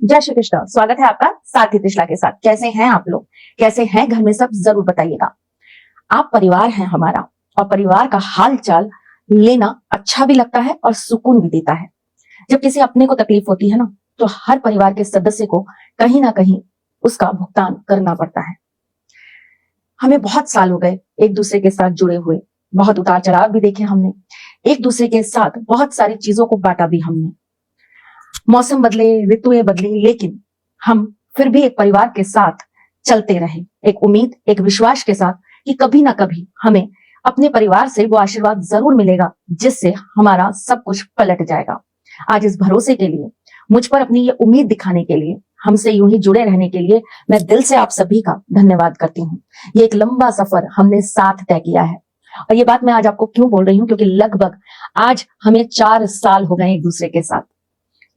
जय श्री कृष्ण। स्वागत है आपका साथी त्रिशला के साथ। कैसे हैं आप लोग? कैसे हैं घर में सब? जरूर बताइएगा। आप परिवार हैं हमारा, और परिवार का हाल चाल लेना अच्छा भी लगता है और सुकून भी देता है। जब किसी अपने को तकलीफ होती है ना, तो हर परिवार के सदस्य को कहीं ना कहीं उसका भुगतान करना पड़ता है। हमें बहुत साल हो गए एक दूसरे के साथ जुड़े हुए, बहुत उतार चढ़ाव भी देखे हमने, एक दूसरे के साथ बहुत सारी चीजों को बांटा भी हमने। मौसम बदले, ऋतुएं बदली, लेकिन हम फिर भी एक परिवार के साथ चलते रहे, एक उम्मीद, एक विश्वास के साथ कि कभी ना कभी हमें अपने परिवार से वो आशीर्वाद जरूर मिलेगा जिससे हमारा सब कुछ पलट जाएगा। आज इस भरोसे के लिए, मुझ पर अपनी ये उम्मीद दिखाने के लिए, हमसे यूं ही जुड़े रहने के लिए मैं दिल से आप सभी का धन्यवाद करती हूँ। ये एक लंबा सफर हमने साथ तय किया है, और ये बात मैं आज आपको क्यों बोल रही हूँ, क्योंकि लगभग आज हमें 4 साल हो गए एक दूसरे के साथ।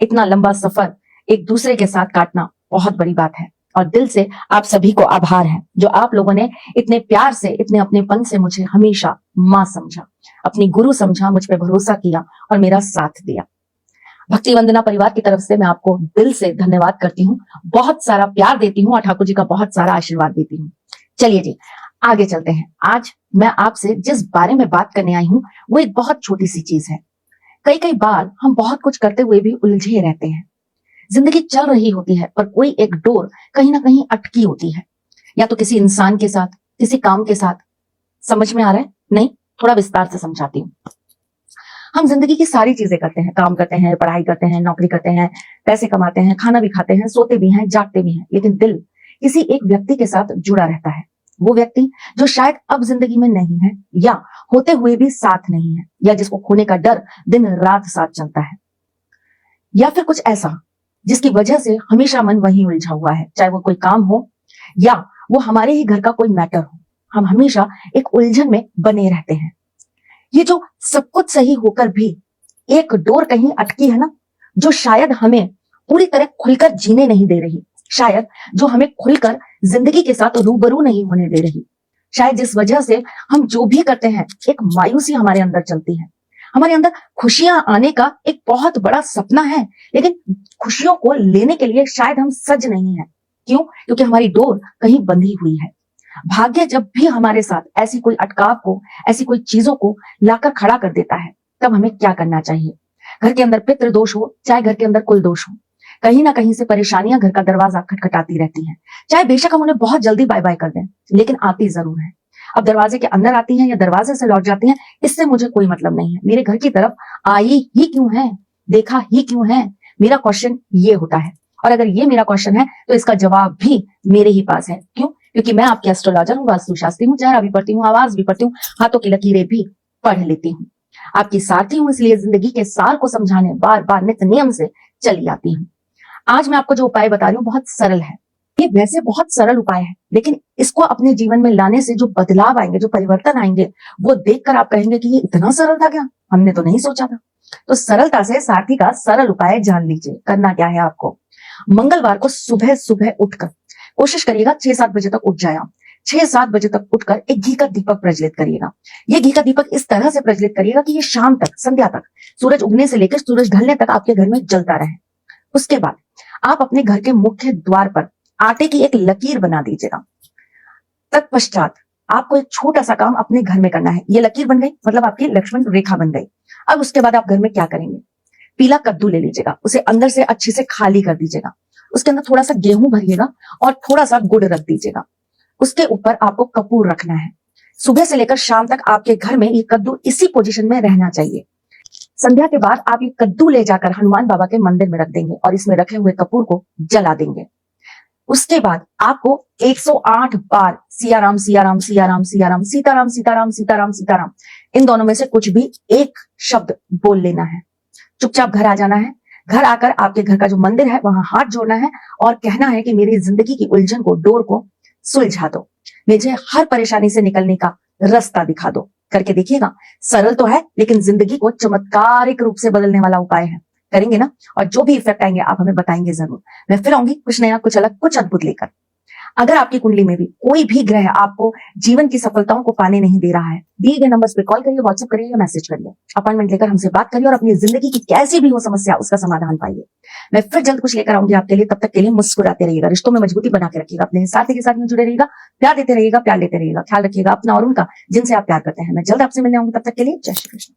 इतना लंबा सफर एक दूसरे के साथ काटना बहुत बड़ी बात है, और दिल से आप सभी को आभार है जो आप लोगों ने इतने प्यार से, इतने अपनेपन से मुझे हमेशा मां समझा, अपनी गुरु समझा, मुझ पर भरोसा किया और मेरा साथ दिया। भक्ति वंदना परिवार की तरफ से मैं आपको दिल से धन्यवाद करती हूँ, बहुत सारा प्यार देती हूँ और ठाकुर जी का बहुत सारा आशीर्वाद देती हूँ। चलिए जी, आगे चलते हैं। आज मैं आपसे जिस बारे में बात करने आई हूँ वो एक बहुत छोटी सी चीज है। कई कई बार हम बहुत कुछ करते हुए भी उलझे रहते हैं। जिंदगी चल रही होती है पर कोई एक डोर कहीं ना कहीं अटकी होती है, या तो किसी इंसान के साथ, किसी काम के साथ। समझ में आ रहा है? नहीं, थोड़ा विस्तार से समझाती हूँ। हम जिंदगी की सारी चीजें करते हैं, काम करते हैं, पढ़ाई करते हैं, नौकरी करते हैं, पैसे कमाते हैं, खाना भी खाते हैं, सोते भी हैं, जागते भी हैं, लेकिन दिल किसी एक व्यक्ति के साथ जुड़ा रहता है। वो व्यक्ति जो शायद अब जिंदगी में नहीं है, या होते हुए भी साथ नहीं है, या जिसको खोने का डर दिन रात साथ चलता है, या फिर कुछ ऐसा जिसकी वजह से हमेशा मन वहीं उलझा हुआ है। चाहे वो कोई काम हो या वो हमारे ही घर का कोई मैटर हो, हम हमेशा एक उलझन में बने रहते हैं। ये जो सब कुछ सही होकर भी एक डोर कहीं अटकी है ना, जो शायद हमें पूरी तरह खुलकर जीने नहीं दे रही, शायद जो हमें खुलकर जिंदगी के साथ रूबरू नहीं होने दे रही, शायद जिस वजह से हम जो भी करते हैं एक मायूसी हमारे अंदर चलती है। हमारे अंदर खुशियां आने का एक बहुत बड़ा सपना है, लेकिन खुशियों को लेने के लिए शायद हम सज नहीं है। क्यों? क्योंकि हमारी डोर कहीं बंधी हुई है। भाग्य जब भी हमारे साथ ऐसी कोई अटकाव को, ऐसी कोई चीजों को लाकर खड़ा कर देता है, तब हमें क्या करना चाहिए? घर के अंदर पितृ दोष हो, चाहे घर के अंदर कुल दोष हो, कहीं ना कहीं से परेशानियां घर का दरवाजा खटखटाती रहती हैं। चाहे बेशक हम उन्हें बहुत जल्दी बाय बाय कर दें, लेकिन आती जरूर है। अब दरवाजे के अंदर आती हैं या दरवाजे से लौट जाती हैं, इससे मुझे कोई मतलब नहीं है। मेरे घर की तरफ आई ही क्यों है, देखा ही क्यों है, मेरा क्वेश्चन ये होता है। और अगर ये मेरा क्वेश्चन है तो इसका जवाब भी मेरे ही पास है। क्यों? क्योंकि मैं आपकी एस्ट्रोलॉजर हूँ, वास्तुशास्त्री हूँ, चेहरा भी पढ़ती हूँ, आवाज भी पढ़ती हूँ, हाथों की लकीरें भी पढ़ लेती हूँ। आपकी साथी हूँ, इसलिए जिंदगी के सार को समझाने बार बार नित्य नियम से चली आती हूँ। आज मैं आपको जो उपाय बता रही हूँ बहुत सरल है। ये वैसे बहुत सरल उपाय है, लेकिन इसको अपने जीवन में लाने से जो बदलाव आएंगे, जो परिवर्तन आएंगे, वो देखकर आप कहेंगे कि ये इतना सरल था क्या, हमने तो नहीं सोचा था। तो सरलता से सारथी का सरल उपाय जान लीजिए। करना क्या है आपको? मंगलवार को सुबह सुबह उठकर कोशिश करिएगा 6-7 बजे तक उठ जाए। 6-7 बजे तक उठकर एक घी का दीपक प्रज्वलित करिएगा। ये घी का दीपक इस तरह से प्रज्वलित करिएगा कि ये शाम तक, संध्या तक, सूरज उगने से लेकर सूरज ढलने तक आपके घर में जलता रहे। उसके बाद आप अपने घर के मुख्य द्वार पर आटे की एक लकीर बना दीजिएगा। तत्पश्चात आपको एक छोटा सा काम अपने घर में करना है। ये लकीर बन गई, मतलब आपकी लक्ष्मण रेखा बन गई। अब उसके बाद आप घर में क्या करेंगे? पीला कद्दू ले लीजिएगा, उसे अंदर से अच्छे से खाली कर दीजिएगा। उसके अंदर थोड़ा सा गेहूं भरिएगा और थोड़ा सा गुड़ रख दीजिएगा। उसके ऊपर आपको कपूर रखना है। सुबह से लेकर शाम तक आपके घर में ये कद्दू इसी पोजीशन में रहना चाहिए। संध्या के बाद आप ये कद्दू ले जाकर हनुमान बाबा के मंदिर में रख देंगे और इसमें रखे हुए कपूर को जला देंगे। उसके बाद आपको 108 बार सियाराम सियाराम सियाराम सियाराम, सीताराम सीताराम सीताराम सीताराम, इन दोनों में से कुछ भी एक शब्द बोल लेना है। चुपचाप घर आ जाना है। घर आकर आपके घर का जो मंदिर है वहां हाथ जोड़ना है और कहना है कि मेरी जिंदगी की उलझन को, डोर को सुलझा दो, मुझे हर परेशानी से निकलने का रास्ता दिखा दो। करके देखिएगा। सरल तो है, लेकिन जिंदगी को चमत्कारिक रूप से बदलने वाला उपाय है। करेंगे ना? और जो भी इफेक्ट आएंगे आप हमें बताएंगे जरूर। मैं फिर आऊंगी कुछ नया, कुछ अलग, कुछ अद्भुत लेकर। अगर आपकी कुंडली में भी कोई भी ग्रह आपको जीवन की सफलताओं को पाने नहीं दे रहा है, दिए गए नंबर्स पे कॉल करिए, व्हाट्सएप करिए या मैसेज करिए, अपॉइंटमेंट लेकर हमसे बात करिए और अपनी जिंदगी की कैसी भी हो समस्या उसका समाधान पाइए। मैं फिर जल्द कुछ लेकर आऊंगी आपके लिए, तब तक के लिए मुस्कुराते रहिएगा, रिश्तों में मजबूती बना के रखिएगा, अपने साथी के साथ में जुड़े रहिएगा, प्यार देते रहिएगा, प्यार लेते रहिएगा, ख्याल रखिएगा अपना और उनका जिनसे आप प्यार करते हैं। मैं जल्द आपसे मिलने आऊंगी, तब तक के लिए जय श्री कृष्ण।